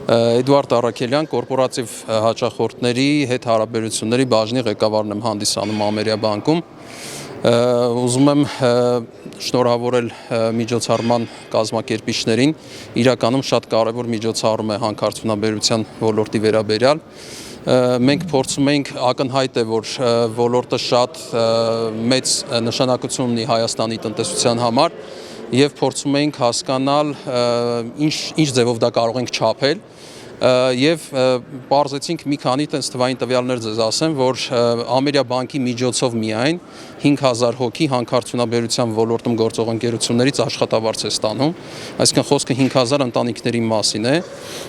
Էդուարդ Առաքելյան, կորպորատիվ հաճախորդների հետ հարաբերությունների բաժնի ղեկավարն եմ հանդիսանում Ամերիա բանկում։ Ուզում եմ շնորհավորել միջոցառման կազմակերպիչներին, իրականում շատ կարևոր միջոցառում է հանքարդյունաբերության ոլորտի վերաբերյալ։ Մենք փորձում ենք, ակնհայտ է, որ ոլորտը շատ մեծ նշանակություն ունի Հայաստանի տնտեսության համար եւ փորձում ենք հասկանալ ինչ ձևով դա կարող ենք չափել եւ պարզեցինք մի քանի տես թվային տվյալներ ձեզ ասեմ, որ Ամերիա բանկի միջոցով միայն 5000 հոգի հանքարդյունաբերության ոլորտում գործող ընկերություններից աշխատավարձ է ստանում, այսինքն խոսքը 5000 ընտանիքների մասին է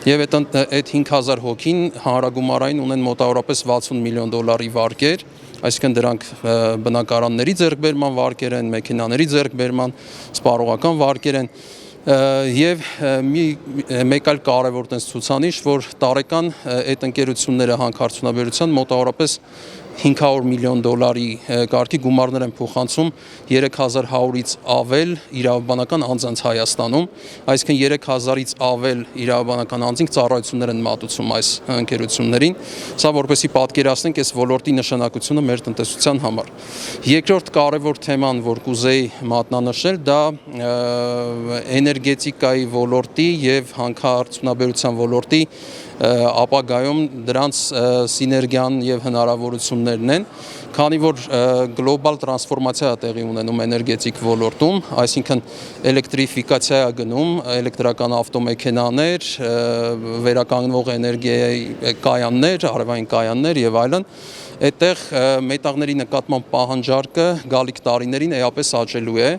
եւ այդ 5000 հոգին հանրագումարային ունեն մոտավորապես $60 միլիոն վարկեր, այսինքն դրանք բնակարանների ձեռքբերման վարկեր են, մեքենաների ձեռքբերման, սպառողական վարկեր են եւ մեկ այլ կարևոր ցուցանիշ, որ տարեկան այդ ընկերությունները հանքարդյունաբերության մոտավորապես $500 միլիոն կարգի գումարներ են փոխանցում 3100-ից ավել իրավաբանական անձանց Հայաստանում, այսինքն 3000-ից ավել իրավաբանական անձինք ծառայություններ են մատուցում այս ընկերություններին, սա որպեսզի պատկերացնենք այս ոլորտի նշանակությունը մեր տնտեսության համար։ Երկրորդ կարևոր թեման, որ կուզեի մատնանշել, դա էներգետիկայի ոլորտի եւ հանքարդյունաբերության ոլորտի ապագայում դրանց սիներգիան եւ հնարավորություններն են, քանի որ գլոբալ տրանսֆորմացիա է տեղի ունենում էներգետիկ ոլորտում, այսինքն էլեկտրիֆիկացիա է գնում, էլեկտրական ավտոմեքենաներ, վերականգնվող էներգիայի կայաններ, արևային կայաններ եւ այլն, այդտեղ մետաղների նկատմամբ պահանջարկը գալիք տարիներին էապես աճելու է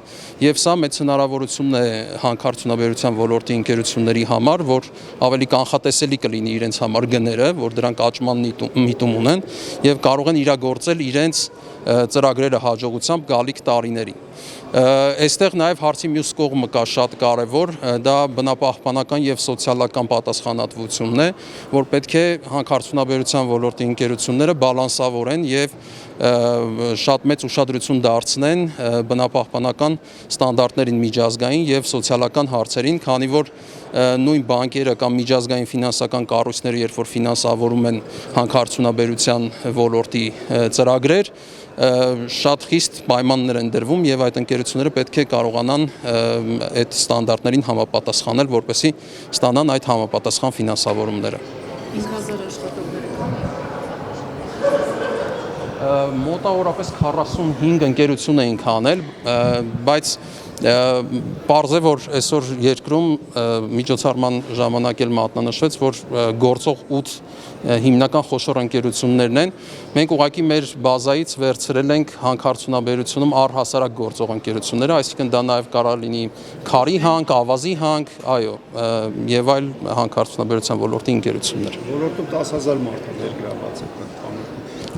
եւ սա մեծ հնարավորություն է հանքարդյունաբերության ոլորտի ընկերությունների համար, որ ավելի կանխատեսելի կլինի իրենց համար գները, որ դրանք աճման միտում ունեն եւ կարող են իրագործել իրենց ծրագրերը հաջողությամբ գալիք տարիներին։ Այստեղ նաև հարցի մյուս կողմը կա շատ կարևոր, դա բնապահպանական եւ սոցիալական պատասխանատվությունն է, որ պետք է հանքարդյունաբերության ոլորտի ընկերությունները բալանսավորեն եւ շատ մեծ ուշադրություն դարձնեն բնապահպանական ստանդարտներին միջազգային եւ սոցիալական հարցերին, քանի որ նույն բանկերը կամ միջազգային ֆինանսական կառույցները, երբ որ ֆինանսավորում են հանքարդյունաբերության ոլորտի ծրագրեր, շատ խիստ պայմաններ են դրվում եւ այդ ընկերությունները պետք է կարողանան այդ ստանդարտներին համապատասխանել, որպեսզի ստանան այդ համապատասխան ֆինանսավորումները։ 5000 աշխատողներ կան։ Մոտավորապես 45 ընկերություն էինք անել, բայց պարզ է, որ այսօր երկրում միջոցառման ժամանակ էլ մատնանշվեց, որ գործող 8 հիմնական խոշոր ընկերություններն են։ Մենք ուղղակի մեր բազայից վերցրել ենք հանքարդյունաբերությունում առհասարակ գործող ընկերությունները, այսինքն դա նաև կարող լինի քարի հանք, ավազի հանք, այո, եւ այլ հանքարդյունաբերության ոլորտի ընկերություններ։ Ոլորտում 10000 մարդ է ներգրավված է ընդհանուր։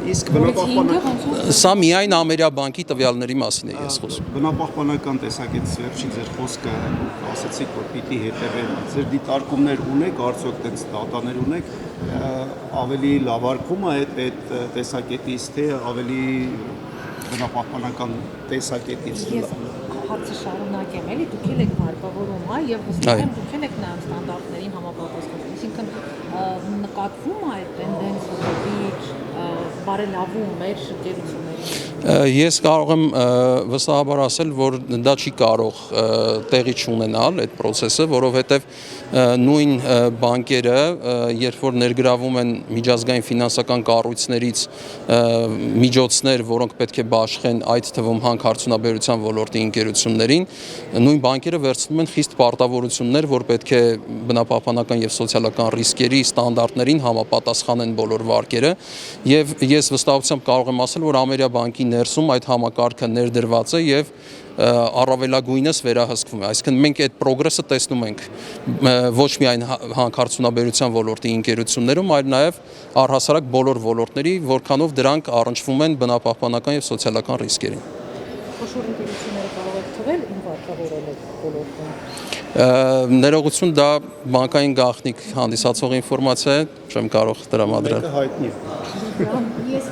Իսկ բնապահպանական Սա միայն Ամերիա բանկի տվյալների մասին է ես խոսում։ Բնապահպանական տեսակետից վերջի ձեր խոսքը ասացիք, որ պիտի հետևեն, ձեր դիտարկումներ ունեք, արդյոք տենց դատաներ ունեք, ավելի լավարկում է այդ տեսակետից, թե ավելի բնապահպանական տեսակետից։ Հարցը շարունակեմ, էլի դուք եք հարկավորում, եւ հստակ եմ դուք եք նայում ստանդարտներին համապատասխան, այսինքն նկատվում է այդ տենդենսը, որ բարելավում մեր ընկերությունների։ Ես կարող եմ վստահաբար ասել, որ դա չի կարող տեղի չունենալ այդ process-ը, որովհետև նույն բանկերը, երբ որ ներգրավում են միջազգային ֆինանսական կառույցներից միջոցներ, որոնք պետք է բաշխեն այդ թվում հանքարդյունաբերության ոլորտի ընկերություններին, նույն բանկերը վերցնում են խիստ պարտավորություններ, որ պետք է բնապահպանական եւ սոցիալական ռիսկերի ստանդարտներին համապատասխանեն բոլոր վարկերը, եւ ես վստահությամբ կարող եմ ասել, որ Ամերիա բանկի ներսում այդ համակարգը ներդրված է եւ առավելագույնս վերահսկվում է, այսինքն մենք այդ պրոգրեսը տեսնում ենք ոչ միայն հանքարդյունաբերության ոլորտի ընկերություններում, այլ նաեւ առհասարակ բոլոր ոլորտների, որքանով դրանք առնչվում են բնապահպանական եւ սոցիալական ռիսկերին։ Խոշոր ընկերությունները կարող եք թվել ում վարկավորել եք ոլորտում։ Ներողություն, դա բանկային գաղտնիք հանդիսացող ինֆորմացիա է, չեմ կարող տրամադրել։ Հայտնի է։ Ես